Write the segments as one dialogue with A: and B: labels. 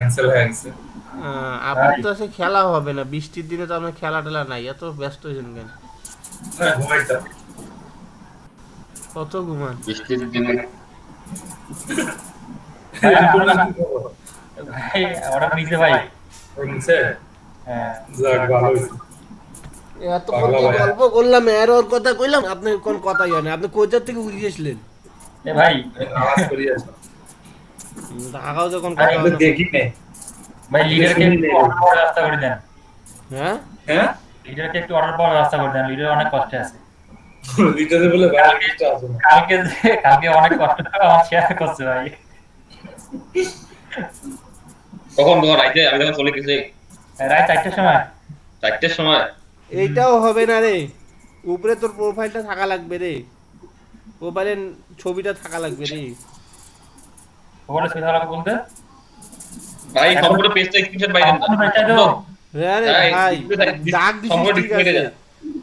A: Cancel হয়ে গেছে।
B: আপনার তো সে খেলা হবে না, বৃষ্টির দিনে তো আপনার খেলা টেলা নাই, এত ব্যস্ত হয়েছেন কেন?
A: না ঘুমাইতাম।
B: কত ঘুমান?
C: বৃষ্টির দিনে
D: ভাই
A: রিপনের কি খবর?
D: ভাই অর্ডার নিছে ভাই।
A: ও নিচে?
D: হ্যাঁ
A: যাক ভালো হইছে।
B: এতক্ষণ
A: পাগলা
B: কি
A: ভাইয়া।
B: গল্প করলাম, এর ওর কথা কইলাম, আপনি কোন কথাই হয় না, আপনি কোচার থেকে উড়িয়েছিলেন।
D: এ ভাই
A: নামাজ পড়ি আছে।
B: ঢাকাও যখন
D: ভাই,
B: কথা
A: আমি
B: হয়
A: তো
B: না।
A: দেখি নাই।
D: ভাই
A: আমি তো
D: লিডারকে
A: শুনি
D: একটু
A: নাই।
D: অর্ডার পাওয়ার ব্যবস্থা করে দেন।
B: হ্যাঁ,
A: হ্যাঁ?
D: লিডারকে একটু অর্ডার পাওয়ার ব্যবস্থা করে দেন, লিডার অনেক কষ্টে আছে।
A: লিটারে বলে ভাই কিছু আছে না।
D: কালকে অনেক কষ্ট করে আমার শেয়ার করছে ভাই।
C: কখন তোমার রাইতে আমি যখন চলে গেছি
D: রাত 4টার সময়।
C: 4টের সময়।
B: এইটাও হবে না রে, উপরে তোর প্রোফাইলটা থাকা লাগবে রে, প্রোফাইলের ছবিটা থাকা লাগবে রে।
D: ওখানে সুবিধা লাগবে বলতে
C: ভাই সম্পূর্ণ পেজটা স্ক্রিনশট বাইরে দেন।
D: এটা তো
B: হ্যাঁ রে
C: ভাই
B: ভাই, ডাক দিছিস
C: সম্পূর্ণ
B: ঠিক
C: ডিসপ্লে
B: আছে,
C: দেন।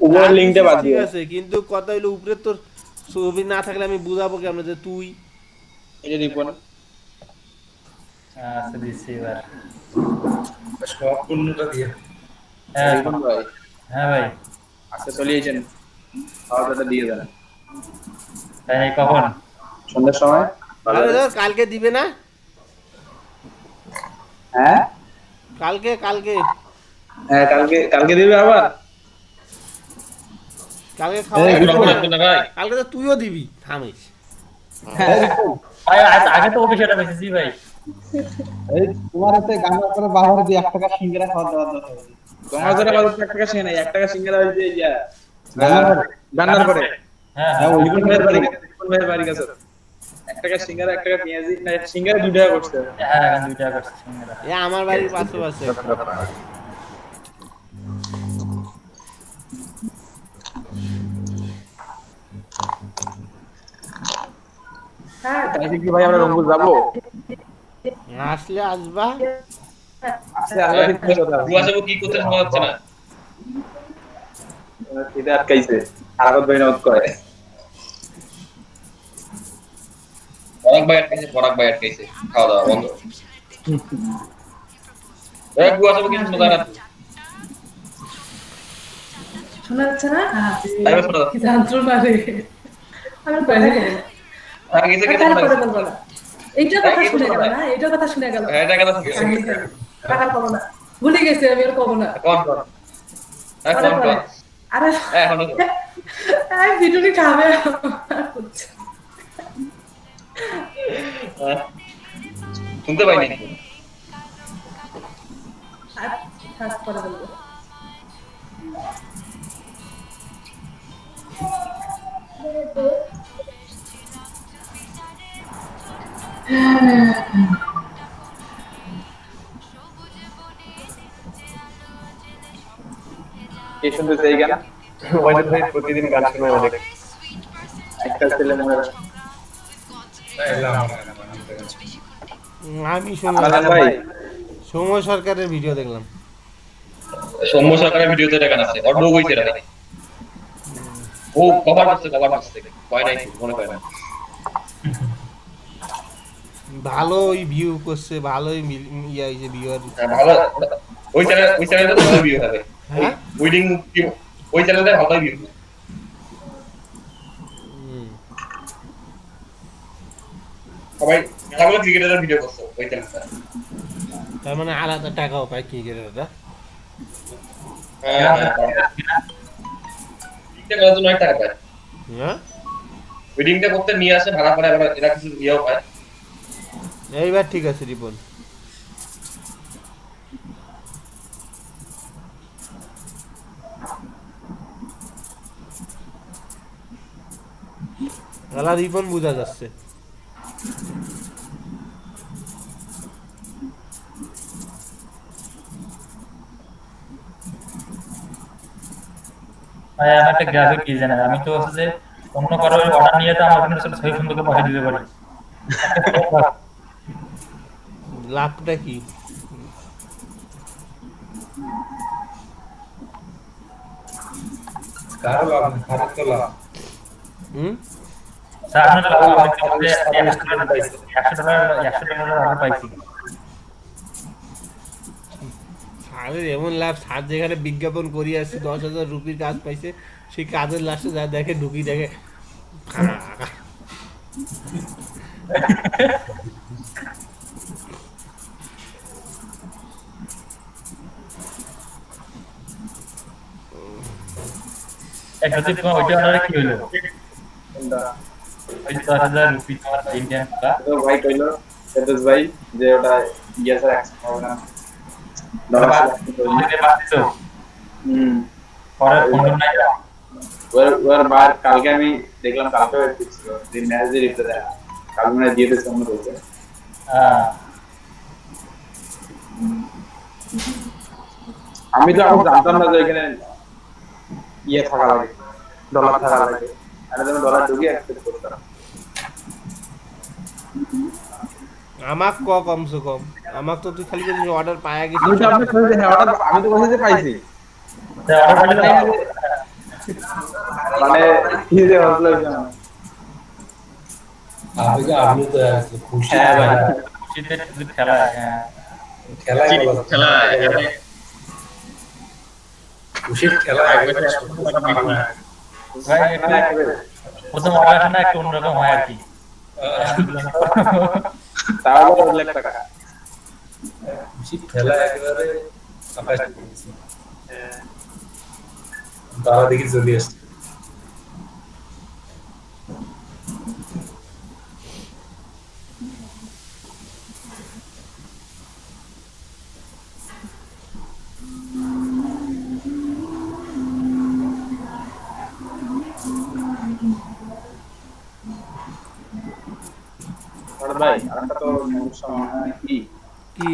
E: উপরের
B: ডাক
E: লিংকটা
B: দিছিস
E: বাদ
B: ঠিক
E: দিও।
B: আছে, কিন্তু কথা হইলো উপরে তোর ছবি না থাকলে আমি বুঝাবো কেমন যে তুই।
E: এটা রিপন।
D: আচ্ছা দিচ্ছি এবার।
A: সব পণ্যটা দিয়ে।
D: হ্যাঁ
E: রিপন ভাই
D: হ্যাঁ ভাই।
E: আজকে চলিয়েছেন, খাওয়াটা দিয়ে দেন
D: তাই নাকি, কখন?
E: সন্ধ্যার সময়।
B: আরে ধর, কালকে দিবে না?
E: হ্যাঁ
B: কালকে কালকে
E: হ্যাঁ, কালকে কালকে দিবে আবার।
B: কালকে খাওয়া
E: এই,
B: হবে
C: রকম
B: না?
C: লাগবে না ভাই।
B: কালকে তো তুইও দিবি, থামিস।
E: হ্যাঁ, রিপন।
D: ভাই আগে তো ওকে সেটা বেঁচেছি ভাই।
E: এই তোমার হাতে গানা করে বাবার দিয়ে 1 টাকা সিঙ্গারা খাওয়া দাওয়া দরকার। তোমার ধরে বাবার 1 টাকা সে নাই, 1 টাকা সিঙ্গারা হইছে ইয়া গান্নার পরে।
D: হ্যাঁ
E: হ্যাঁ,
D: হ্যাঁ
E: ওই রিপন ভাইয়ের বাড়ি গেছে, রিপন ভাইয়ের বাড়ি গেছে। 1 টাকা সিঙ্গারা, 1 টাকা পেঁয়াজি, না সিঙ্গারা 2 টাকা করছে।
D: হ্যাঁ, এখন 2 টাকা করছে সিঙ্গারা।
B: এ আমার বাড়ির পাশে পাশে একটা।
E: কালকে কি ভাই আমরা রংপুর যাবো?
B: আসলে আসবা।
E: আজকে আমরা ঠিক করে কথা
C: বুয়া সাহেব কি করতে শোনা যাচ্ছে না।
E: এটা আটকাইছে, আরাগত ভাই নক করে।
C: পরাগ ভাই আটকাইছে খাওয়া দাওয়া বন্ধ। এই বুয়া সাহেব কি শোনা যায় না।
F: শোনা যাচ্ছে না?
C: তাই বা শোনা
F: কি
C: যাচ্ছে।
F: যন্ত্রণা রে! আমি বাইরে গেলাম।
C: আগে কিছু কিছু
F: তারপরে
C: শোনা
F: বলবো না। এইটার কথা শুনে গেল না, এইটার কথা শুনে গেল।
C: হ্যাঁ, এটা কথা
F: টাকার পাবো না। ভুলে গেছি আমি আর পাবো না।
C: কোন কোন হ্যাঁ
F: পরে
C: কোন
F: পরে।
C: কোন
F: আরে
C: হ্যাঁ এখন
F: এই ভিডিওটি খাবে।
C: শুনতে পাইনি।
F: পরে বলবো।
E: কে শুনতে চাই গান?
G: ওয়াহিদ ভাই প্রতিদিন গান শোনায় অনেক।
E: একটা ছেলে মনে হয়।
B: আমি শুনলাম
E: আলাদা ভাই
B: সৌম্য সরকারের ভিডিও দেখলাম।
C: সৌম্য সরকারের ভিডিওতে দেখা যাচ্ছে ওর বউ হইছে রে ভাই। ও কভার করছে কয় নাই মনে হয় না।
B: ভালোই ভিউ করছে, ভালোই ইয়া হয়েছে ভিউয়ার।
C: হ্যাঁ, ভালো ওই চ্যানেলে তো ভালো ভিউ হবে।
B: হ্যাঁ,
C: উইডিং ওই চ্যানেলে ভালো ভিউ। সবাই সবাই ক্রিকেটারের ভিডিও করছে ওই চ্যানেলটা।
B: তার মানে আলাদা টাকাও পায় ক্রিকেটাররা।
C: হ্যাঁ ক্রিকেট করার জন্য অনেক টাকা পায়।
B: হ্যাঁ,
C: উইডিংটা করতে নিয়ে আসে ভাড়া করে, আবার এরা কিছু ইয়েও পায়।
B: এইবার ঠিক আছে রিপন। তাহলে রিপন বোঝা যাচ্ছে।
D: ভাই আমার একটা গ্রাফিক ডিজাইনার, আমি তো হচ্ছে যে অন্য কারো অর্ডার নিয়ে তো আমার ওখানে ছবি সুন্দর করে পাঠিয়ে দিতে পারি।
B: লাভটা কি?
A: কারো লাভ নেই, খারাপ তো লাভ।
B: হুম,
D: স্যার আপনার $100 $100 অর্ডার পাইছি।
B: আরে এমন লাভ, স্যার যেখানে বিজ্ঞাপন করিয়ে আসছে 10,000 রুপির কাজ পাইছে, সেই কাজের লাস্টে যা দেখে ঢুকি দেখে ফাঁকা।
D: একটা তোমার ওইটা অর্ডারে কি হলো? ওই 10,000 রুপি তোমার ইন্ডিয়ান টাকা।
E: তো ভাই কইলো সেদস ভাই যে ওটা স্যার অ্যাকসেপ্ট হবে না।
D: তোমাকে পাচ্ছো পরে ফোন নাই।
E: ওর বার কালকে আমি দেখলাম, কালকে ছিল দিন ম্যাচে রিপ্লাই দেয়, কাল মানে দিয়ে দিয়েছে আমরা বলতে। আমি তো এখন জানতাম না যে এখানে ইয়ে থাকা লাগে, ডলার থাকা লাগে। আর আমি ডলার ঢুকিয়ে অ্যাকসেপ্ট করতাম।
B: আমাক কমসে কম, আমাক তো তুই খালি যদি অর্ডার পায়া গেছিস।
E: আমি তো আপনি শুনতে হ্যাঁ অর্ডার আমি তো বলছি যে পাইছি। মানে কি যে হলো জানো,
A: আপনি তো খুশি।
D: হ্যাঁ ভাই খুশিতে শুধু খেলা। হ্যাঁ
A: খেলাই বলা
C: খেলা
A: খুশির খেলা একবার
D: ভাই এটা প্রথম অর্ডারটা না একটু অন্যরকম হয় আর কি।
E: তাও 1 লাখ টাকা
A: খুশির খেলা একেবারে আকাশ তারা দেখি চলে আসছে।
E: ভাই আরেকটা তো সমস্যা কি
B: কি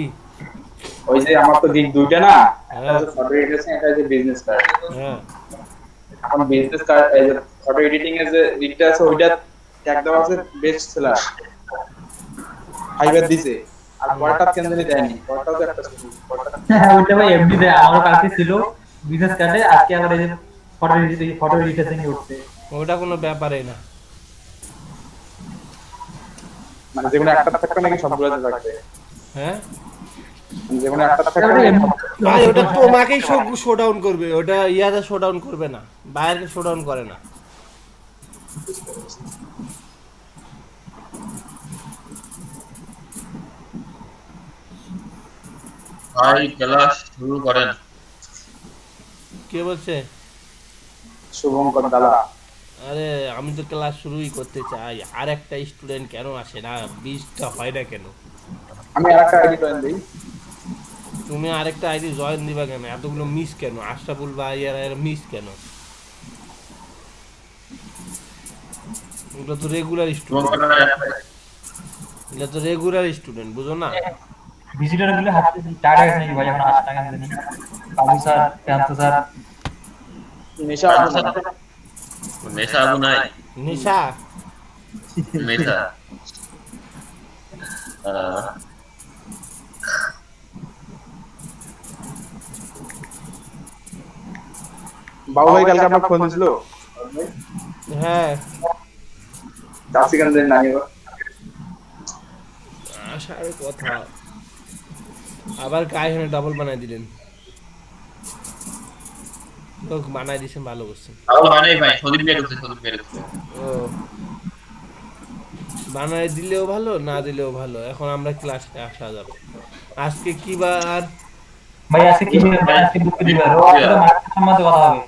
E: ওই যে আমার তো দিক দুইটা না, একটা
B: হ্যাঁ।
E: হচ্ছে ফটো এডিটিং, একটা হচ্ছে বিজনেস কার্ড।
B: হ্যাঁ
E: এখন বিজনেস কার্ড এই যে ফটো এডিটিং এর যে লিডটা আছে ওইটা ট্যাগ দেওয়া আছে বেস্ট সেলার ফাইবার দিছে, আর পরেরটা কেন জানি দেয়নি। পরেরটাও তো একটা
D: হ্যাঁ ওইটা ভাই এমডি দেয়, আমারও কালকে ছিল বিজনেস কার্ডে, আজকে আবার এই যে ফটো এডিটিং উঠছে।
B: ওটা কোনো ব্যাপারই না।
E: মানে যেগুলো একটা থাকবে নাকি সবগুলোতে থাকবে,
B: হ্যাঁ
E: যেগুলো একটা থাকবে
B: ভাই ওটা তোমাকেই শো ডাউন করবে, ওটা ইয়াতে শো ডাউন করবে না, বাইরে শো ডাউন করে না।
C: ভাই খেলা শুরু করেন।
B: কে বলছে?
E: শুভঙ্কর দাদা।
B: আরে আমি তো ক্লাস শুরুই করতে চাই, আর একটা স্টুডেন্ট কেন আসে না? 20টা হয় না কেন?
E: আমি আরেকটা আইডি জয়েন দেই।
B: তুমি আরেকটা আইডি জয়েন দিবা কেন? এতগুলো মিস কেন? আশরাফুল ভাই আর মিস কেন? এগুলো তো রেগুলার স্টুডেন্ট, এগুলো তো রেগুলার স্টুডেন্ট, বুঝো না?
D: ভিজিটর গুলো হাতে টাকা গেছে নাকি ভাই, এখন 8 টাকা দেন আবু স্যার কান্ত স্যার
E: নিশা
C: নেশা আবু নাই
B: নিশা
C: নেশা
E: বাবু ভাই কালকে আপনার ফোন দিছিল?
B: হ্যাঁ
E: চাষি কেন দেন নাই এবার?
B: আসার কথা, আবার কাজ এখানে ডাবল বানাই দিলেন। লোক বানাই দিয়েছেন, ভালো করছেন।
C: আবু নাই ভাই সদীপ মেয়ে ঢুকছে, সদীপ মেয়ে ঢুকছে।
B: ও বানাই দিলেও ভালো, না দিলেও ভালো। এখন আমরা ক্লাসে আসা যাবে। আজকে কি বার
D: ভাই? আজকে কি ভাই? আজকে বুক দিবা ও আপনাদের মার্কেট সম্বন্ধে কথা হবে।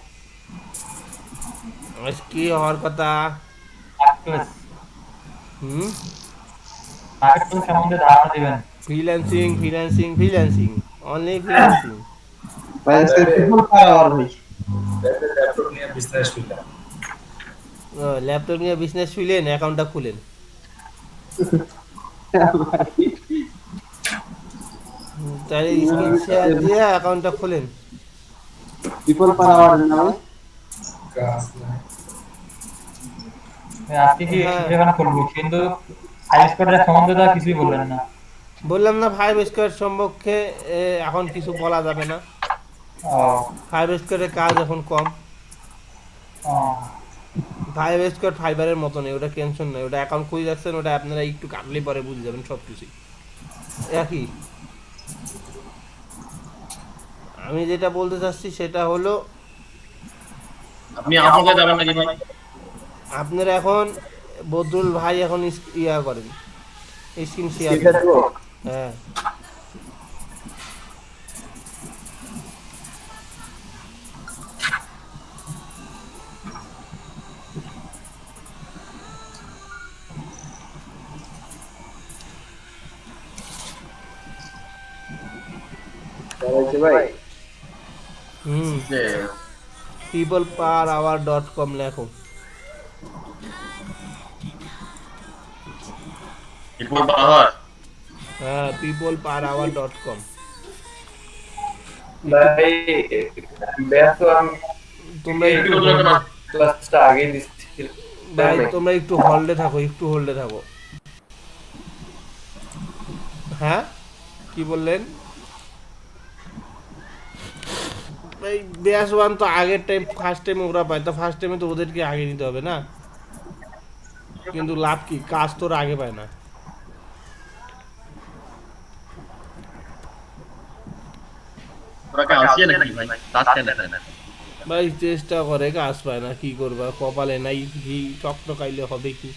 B: আজকে হওয়ার কথা।
D: মার্কেট সম্বন্ধে ধারণা দিবেন।
B: Freelancing freelancing freelancing, only freelancing.
E: ভাই আজকে ফুল পাওয়ার ভাই।
A: ল্যাপটপ নিয়ে বিজনেস করলাম।
B: ল্যাপটপ নিয়ে বিজনেস খুলেন, অ্যাকাউন্টটা খুলেন। তাহলে স্ক্রিন শেয়ার দিয়ে অ্যাকাউন্টটা খুলেন।
E: পিপল পাওয়ার নাম
A: কাজ নাই।
D: আজকে কি সেখানে করবো, কিন্তু সাইজ কোডের সম্বন্ধে তো কিছুই বললেন না।
B: বললাম না 5 স্কোয়ার সম্পর্কে এখন কিছু বলা যাবে না। 5 স্কোয়ারের কাজ এখন কম। 5 স্কোয়ার ফাইবারের মতো নেই, ওটা টেনশন নেই। ওটা অ্যাকাউন্ট খুলে যাচ্ছেন, ওটা আপনারা একটু কাটলে পরে বুঝে যাবেন সব কিছুই একই। আমি যেটা বলতে চাচ্ছি সেটা হলো
C: আপনি আমাকে যাবেন নাকি ভাই?
B: আপনারা এখন বদরুল ভাই এখন ইয়া করেন, স্ক্রিন শেয়ার
G: ঠিক আছে গো।
B: হ্যাঁ
G: বলছি ভাই
C: যে
B: peopleperhour.com লেখো।
C: রিপোর্ট পাওয়ার
B: হ্যাঁ peopleperhour.com।
G: ভাই ব্যস্ত আমি
B: তোমরা একটু
G: ক্লাসটা আগে দিচ্ছি
B: ভাই তোমরা একটু হোল্ডে থাকো, একটু হোল্ডে থাকো। হ্যাঁ কি বললেন ভাই? ব্যাস ওয়ান তো আগের টাইম ফার্স্ট টাইম ওরা পায়, তো ফার্স্ট টাইমে তো ওদেরকে আগে নিতে হবে না, কিন্তু লাভ কি, কাজ তোর আগে পায় না।
C: তোরা কি আসিয়ে নাকি ভাই? কাজ কেন দেখায় না?
B: ভাই চেষ্টা করে কাজ পায় না, কি করবা, কপালে নাই, ঘি চকটকাইলে হবে কি।